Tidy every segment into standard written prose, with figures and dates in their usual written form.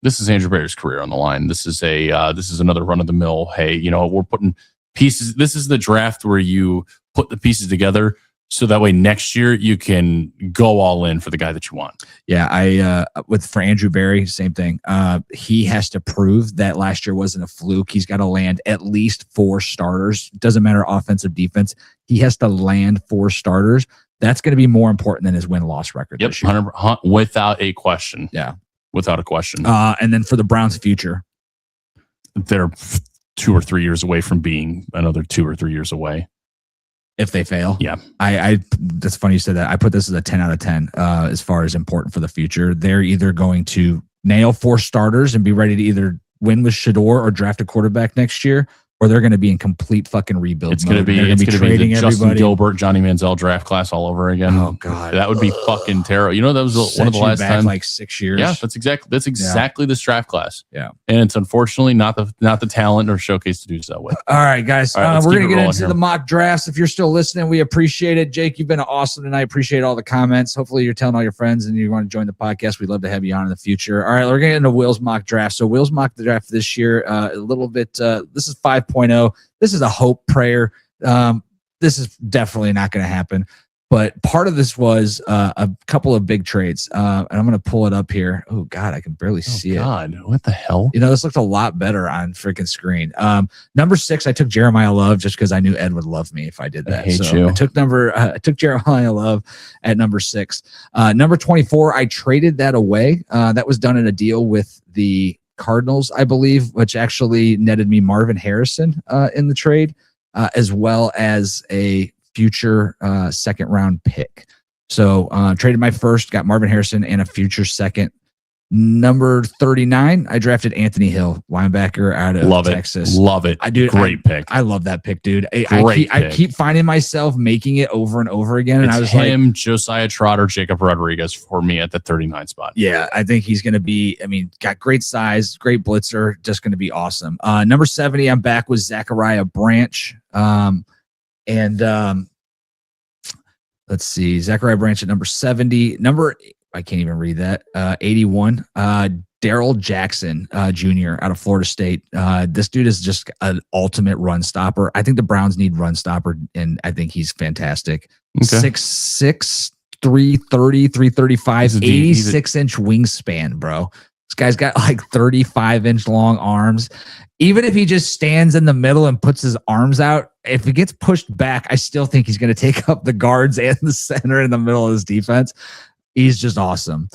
This is Andrew Berry's career on the line. This is another run of the mill. Hey, we're putting pieces. This is the draft where you put the pieces together so that way next year you can go all in for the guy that you want. Yeah, for Andrew Berry, same thing. He has to prove that last year wasn't a fluke. He's got to land at least 4 starters. Doesn't matter offensive, defense. He has to land 4 starters. That's going to be more important than his win-loss record this year. 100%, without a question. Yeah. Without a question. And then for the Browns' future, they're 2 or 3 years away from being another 2 or 3 years away. If they fail. Yeah. That's funny you said that. I put this as a 10 out of 10 as far as important for the future. They're either going to nail 4 starters and be ready to either win with Shador or draft a quarterback next year, or they're going to be in complete fucking rebuild. It's going to be trading the Justin Gilbert, Johnny Manziel draft class all over again. Oh God, that would be fucking terrible. That was one of the last times, like 6 years. Yeah, that's exactly this draft class. Yeah, and it's unfortunately not the talent or showcase to do so with. All right, guys, we're going to get into the mock drafts. If you're still listening, we appreciate it. Jake, you've been awesome tonight. Appreciate all the comments. Hopefully, you're telling all your friends and you want to join the podcast. We'd love to have you on in the future. All right, we're going to get into Will's mock draft. So Will's mock draft this year, a little bit. This is 5.0. This is a hope prayer. This is definitely not going to happen. But part of this was a couple of big trades. And I'm going to pull it up here. Oh, God, I can barely see it. God, what the hell? This looked a lot better on freaking screen. Number 6, I took Jeremiah Love just because I knew Ed would love me if I did that. I took Jeremiah Love at number 6. Number 24, I traded that away. That was done in a deal with the Cardinals, I believe, which actually netted me Marvin Harrison in the trade, as well as a future second round pick. So traded my first, got Marvin Harrison and a future second. Number 39, I drafted Anthony Hill, linebacker out of Texas. Love it. Great pick. I love that pick, dude. I keep finding myself making it over and over again. And I was him, Josiah Trotter, Jacob Rodriguez for me at the 39 spot. Yeah, I think he's going to be, got great size, great blitzer, just going to be awesome. Number 70, I'm back with Zachariah Branch. Let's see, Zachariah Branch at number 70. I can't even read that. 81. Darrell Jackson Jr. out of Florida State. This dude is just an ultimate run stopper. I think the Browns need run stopper, and I think he's fantastic. Okay. 6'6", 330, 335, 86-inch wingspan, bro. This guy's got like 35-inch long arms. Even if he just stands in the middle and puts his arms out, if he gets pushed back, I still think he's going to take up the guards and the center in the middle of his defense. He's just awesome.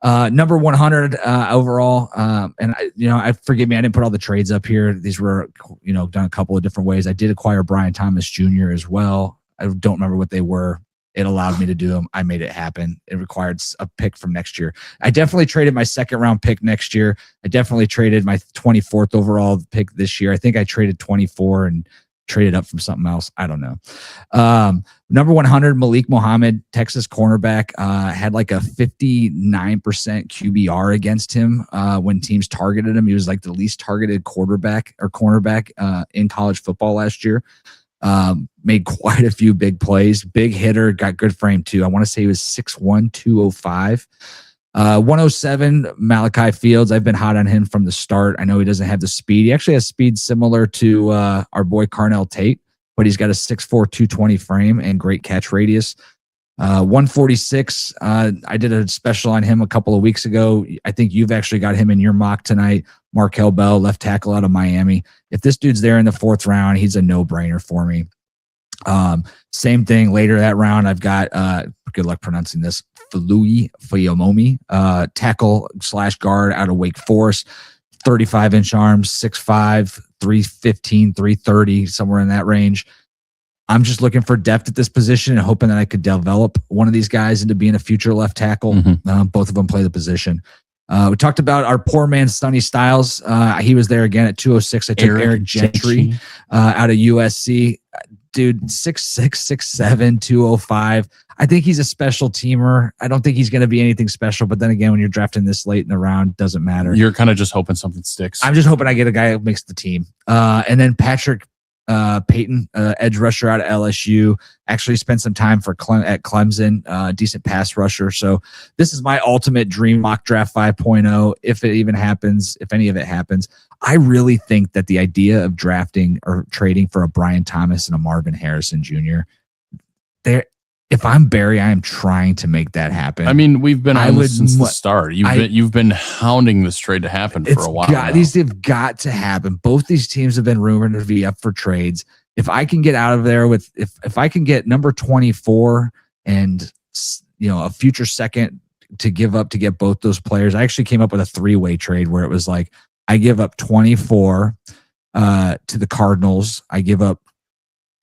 Number 100 overall. And I forgive me, I didn't put all the trades up here. These were, done a couple of different ways. I did acquire Brian Thomas Jr. as well. I don't remember what they were. It allowed me to do them. I made it happen. It required a pick from next year. I definitely traded my second round pick next year. I definitely traded my 24th overall pick this year. I think I traded 24 and traded up from something else. I don't know. Number 100, Malik Muhammad, Texas cornerback, had like a 59% QBR against him when teams targeted him. He was like the least targeted quarterback or cornerback in college football last year. Made quite a few big plays. Big hitter, got good frame too. I want to say he was 6'1", 205. 107, Malachi Fields. I've been hot on him from the start. I know he doesn't have the speed. He actually has speed similar to our boy Carnell Tate, but he's got a 6'4", 220 frame and great catch radius. 146, I did a special on him a couple of weeks ago. I think you've actually got him in your mock tonight. Markel Bell, left tackle out of Miami. If this dude's there in the 4th round, he's a no-brainer for me. Same thing later that round. I've got, good luck pronouncing this, Falui Fayomomi, tackle / guard out of Wake Forest, 35-inch arms, 6'5", 315, 330, somewhere in that range. I'm just looking for depth at this position and hoping that I could develop one of these guys into being a future left tackle. Mm-hmm. Both of them play the position. We talked about our poor man, Sonny Styles. He was there again at 206. I took Eric Gentry out of USC. Dude, 6'6", 6'7", 205. I think he's a special teamer. I don't think he's going to be anything special. But then again, when you're drafting this late in the round, doesn't matter. You're kind of just hoping something sticks. I'm just hoping I get a guy who makes the team. And then Patrick Peyton, edge rusher out of LSU, actually spent some time at Clemson, decent pass rusher. So this is my ultimate dream mock draft 5.0. If it even happens, if any of it happens, I really think that the idea of drafting or trading for a Brian Thomas and a Marvin Harrison Jr. If I'm Barry, I am trying to make that happen. I mean, we've been on this since the start. You've been hounding this trade to happen for a while. These have got to happen. Both these teams have been rumored to be up for trades. If I can get out of there with if I can get number 24 and a future second to give up to get both those players, I actually came up with a 3-way trade where it was like I give up 24 to the Cardinals. I give up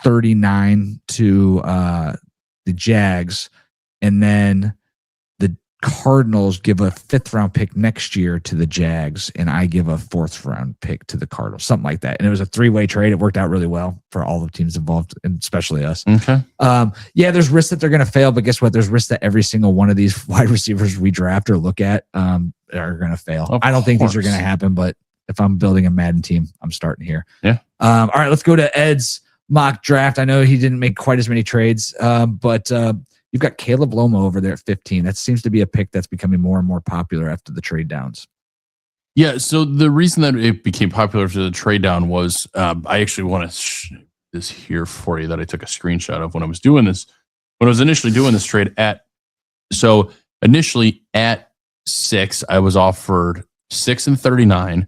39 to the Jags, and then the Cardinals give a 5th round pick next year to the Jags, and I give a 4th round pick to the Cardinals, something like that. And it was a 3-way trade. It worked out really well for all the teams involved, and especially us. Okay. There's risks that they're going to fail, but guess what? There's risks that every single one of these wide receivers we draft or look at are going to fail. I don't think these are going to happen, but if I'm building a Madden team, I'm starting here. Yeah. All right, let's go to Ed's mock draft. I know he didn't make quite as many trades, but you've got Caleb Lomo over there at 15. That seems to be a pick that's becoming more and more popular after the trade downs. Yeah. So the reason that it became popular after the trade down was I actually want to this here for you that I took a screenshot of when I was doing this. When I was initially doing this trade initially at 6, I was offered 6 and 39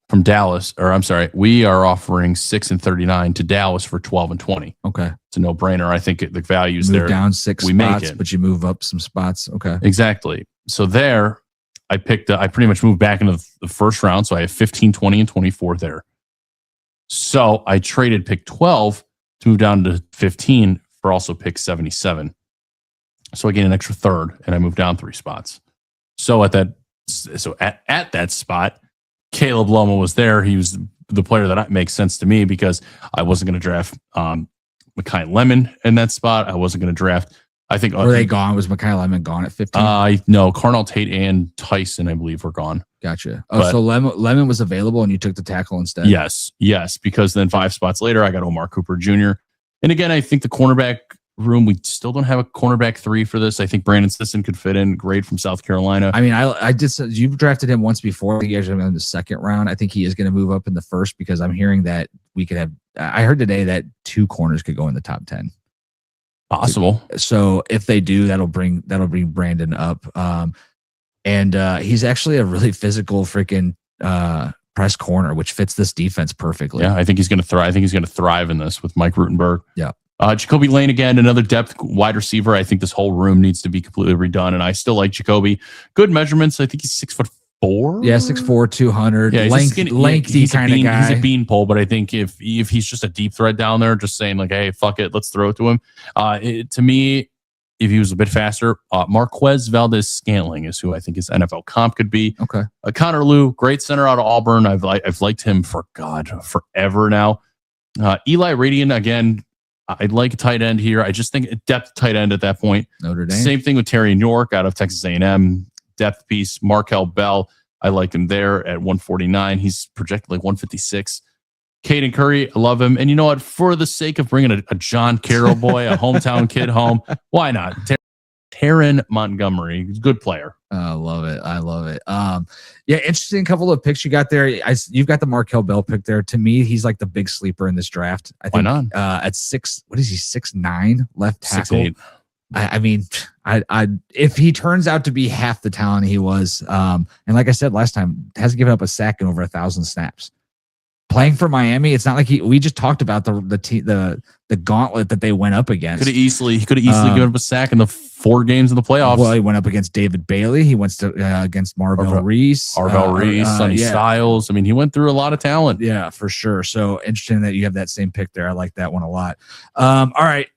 from Dallas, or I'm sorry, we are offering 6 and 39 to Dallas for 12 and 20. Okay. It's a no-brainer. I think the value's move there. Down 6 we spots, make it. But you move up some spots. Okay. Exactly. So there, I pretty much moved back into the first round. So I have 15, 20, and 24 there. So I traded pick 12 to move down to 15 for also pick 77. So I gained an extra 3rd, and I moved down 3 spots. So at that spot, Caleb Lomo was there. He was the player that makes sense to me because I wasn't going to draft Mekhi Lemon in that spot. I wasn't going to draft. I think were they gone? Was Mekhi Lemon gone at 15? No, Carnell Tate and Tyson, I believe, were gone. Gotcha. So Lemon was available and you took the tackle instead. Yes, because then 5 spots later, I got Omar Cooper Jr. And again, I think the cornerback room, we still don't have a cornerback 3 for this. I think Brandon Sisson could fit in great from South Carolina. I mean, I did. You've drafted him once before. I think you guys have him in the 2nd round. I think he is going to move up in the 1st because I'm hearing that we could have. I heard today that 2 corners could go in the top 10. Possible. So if they do, that'll bring Brandon up. And he's actually a really physical freaking press corner, which fits this defense perfectly. Yeah, I think he's going to thrive. I think he's going to thrive in this with Mike Rutenberg. Yeah. Jacoby Lane, again, another depth wide receiver. I think this whole room needs to be completely redone, and I still like Jacoby. Good measurements. I think he's 6'4". Yeah, 6'4", 200. Yeah, lengthy kind of guy. He's a beanpole, but I think if he's just a deep threat down there, just saying like, hey, fuck it, let's throw it to him. To me, if he was a bit faster, Marquez Valdez-Scantling is who I think his NFL comp could be. Okay. Connor Lew, great center out of Auburn. I've liked him for forever now. Eli Radian, again, I'd like a tight end here. I just think a depth tight end at that point. Notre Dame. Same thing with Terry York out of Texas A&M. Depth piece. Markel Bell, I like him there at 149. He's projected like 156. Caden Curry, I love him. And you know what? For the sake of bringing a John Carroll boy, a hometown kid home, why not? Taron Montgomery, good player. I love it. Yeah, interesting couple of picks you got there. You've got the Markel Bell pick there. To me, he's like the big sleeper in this draft. I think, why not? At 6, what is he? 6'9" left tackle. 6'8". I mean, if he turns out to be half the talent he was, and like I said last time, hasn't given up a sack in over 1,000 snaps. Playing for Miami, it's not like we just talked about the gauntlet that they went up against. He could have easily given up a sack in the 4 games in the playoffs. Well, he went up against David Bailey. He went against Marvell Reese, Sonny Styles. I mean, he went through a lot of talent. Yeah, for sure. So interesting that you have that same pick there. I like that one a lot. All right.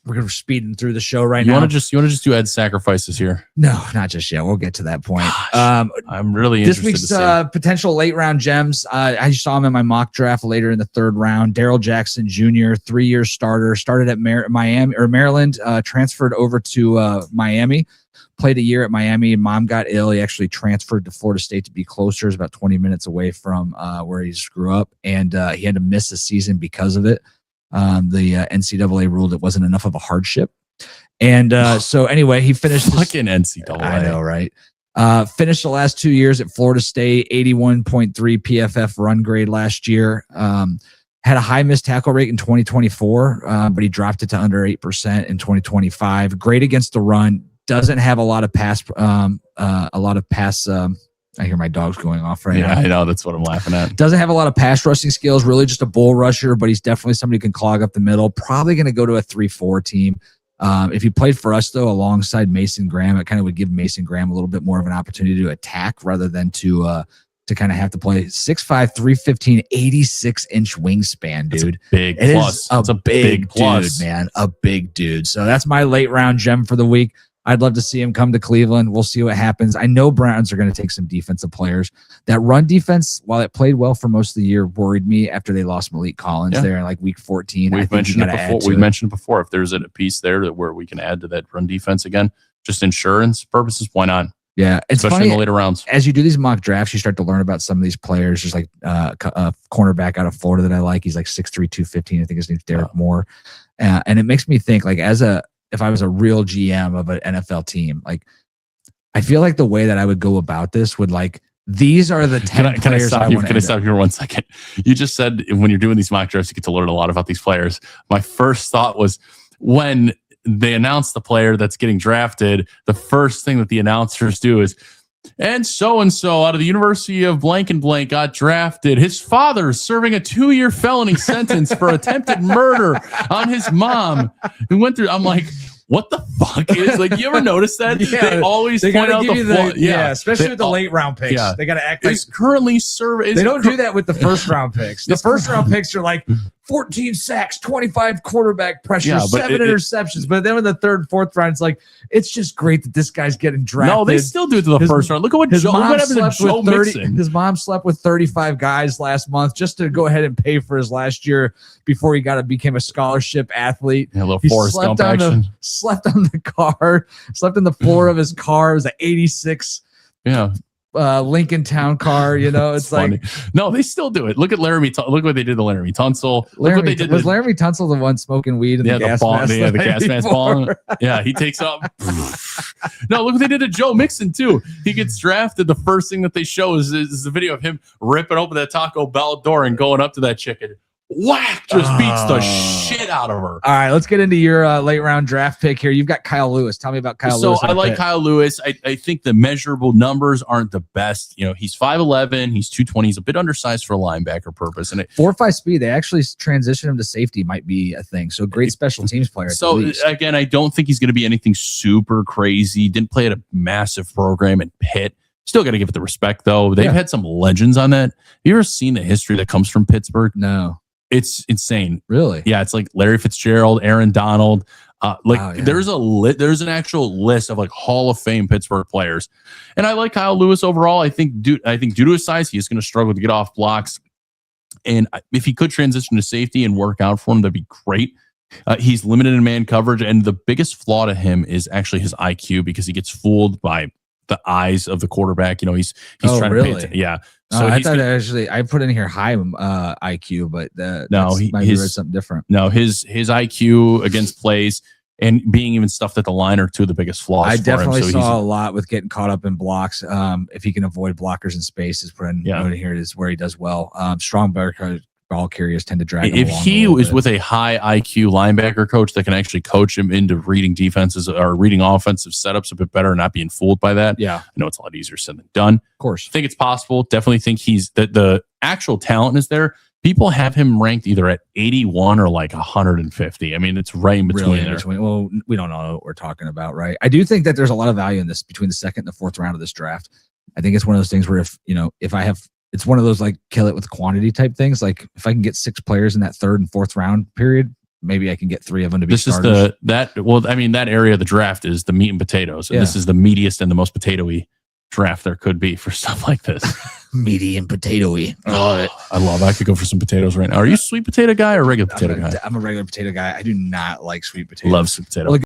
We're going to speeding through the show now. You want to just do Ed sacrifices here? No, not just yet. We'll get to that point. I'm really interested. This week's potential late round gems. I saw him in my mock draft later in the 3rd round. Daryl Jackson Jr., 3-year starter, started at Maryland, transferred over to Miami, played a year at Miami. Mom got ill. He actually transferred to Florida State to be closer. It's about 20 minutes away from where he grew up. And he had to miss a season because of it. The NCAA ruled it wasn't enough of a hardship. And so anyway, he finished fucking NCAA. I know, right? Finished the last 2 years at Florida State, 81.3 PFF run grade last year. Had a high missed tackle rate in 2024, but he dropped it to under 8% in 2025. Great against the run. Doesn't have a lot of pass. I hear my dog's going off right now. I know. That's what I'm laughing at. Doesn't have a lot of pass rushing skills. Really just a bull rusher, but he's definitely somebody who can clog up the middle. Probably going to go to a 3-4 team. If he played for us, though, alongside Mason Graham, it kind of would give Mason Graham a little bit more of an opportunity to attack rather than to kind of have to play 6'5", 315, 86-inch wingspan, dude. Big plus. It's a big plus, dude, man. A big dude. So that's my late round gem for the week. I'd love to see him come to Cleveland. We'll see what happens. I know Browns are going to take some defensive players. That run defense, while it played well for most of the year, worried me after they lost Malik Collins there in like week 14. We've mentioned it before. If there's a piece there where we can add to that run defense again, just insurance purposes, why not? Yeah, it's especially funny, in the later rounds. As you do these mock drafts, you start to learn about some of these players. There's like a cornerback out of Florida that I like. He's like 6'3", 215. I think his name's Derek Moore. And it makes me think, like, if I was a real GM of an NFL team, like, I feel like the way that I would go about this would, like, these are the 10 players I want to. Can I stop you for 1 second? You just said when you're doing these mock drafts, you get to learn a lot about these players. My first thought was when they announce the player that's getting drafted, the first thing that the announcers do is, and so out of the University of blank and blank got drafted. His father serving a 2-year felony sentence for attempted murder on his mom who went through. I'm like, what the fuck is, like, you ever notice that? Yeah, they always point out especially with the late round picks. Yeah. They got to act like is currently serving. They don't do that with the first round picks. The first round picks are like 14 sacks, 25 quarterback pressure, 7 interceptions. But then in the third and fourth round, it's like, it's just great that this guy's getting drafted. No, they still do it to the first round. Look at what his mom slept with 35 guys last month just to go ahead and pay for his last year before he became a scholarship athlete. Yeah, a little Forrest Gump action. Slept on the floor of his car. It was an 86 Lincoln Town car. You know, it's like, no, they still do it. Look at Laramie. Look what they did to Laramie Tunsil. Look what they did. Was Laramie Tunsil the one smoking weed in the gas mask? Yeah, the gas mask bomb. Yeah, he takes up. No, look what they did to Joe Mixon too. He gets drafted. The first thing that they show is the video of him ripping open that Taco Bell door and going up to that chicken. Whack! Just beats the shit out of her. All right, let's get into your late round draft pick here. You've got Kyle Lewis. Tell me about Kyle Lewis. So I like Kyle Lewis. I think the measurable numbers aren't the best. You know, he's 5'11", he's 220. He's a bit undersized for a linebacker purpose. And 4.5 speed. They actually transition him to safety. Might be a thing. So great special teams player. So again, I don't think he's going to be anything super crazy. Didn't play at a massive program at Pitt. Still got to give it the respect though. They've had some legends on that. Have you ever seen the history that comes from Pittsburgh? No. It's insane. Really? Yeah, it's like Larry Fitzgerald, Aaron Donald. There's an actual list of like Hall of Fame Pittsburgh players. And I like Kyle Lewis overall. I think due to his size, he is going to struggle to get off blocks. And if he could transition to safety and work out for him, that'd be great. He's limited in man coverage, and the biggest flaw to him is actually his IQ because he gets fooled by the eyes of the quarterback. You know, he's trying to pay attention. Yeah. So I thought I put in here high IQ, but he might be something different. No, his IQ against plays and being even stuffed at the line are two of the biggest flaws. I definitely saw a lot with getting caught up in blocks. If he can avoid blockers in space, is put in here is where he does well. Strong ball carriers tend to drag him if he is with a high IQ linebacker coach that can actually coach him into reading defenses or reading offensive setups a bit better and not being fooled by that. Yeah. I know it's a lot easier said than done. Of course. I think it's possible. Definitely think the actual talent is there. People have him ranked either at 81 or like 150. I mean, it's right in between there. Well, we don't know what we're talking about, right? I do think that there's a lot of value in this between the second and the fourth round of this draft. I think it's one of those things where if I have, it's one of those like kill it with quantity type things. Like if I can get 6 players in that third and fourth round period, maybe I can get 3 of them to be starters. That area of the draft is the meat and potatoes. And this is the meatiest and the most potatoy draft there could be for stuff like this. Meaty and potatoy. I love it. I could go for some potatoes right now. Are you a sweet potato guy or regular potato guy? I'm a regular potato guy. I do not like sweet potatoes. Love sweet potato.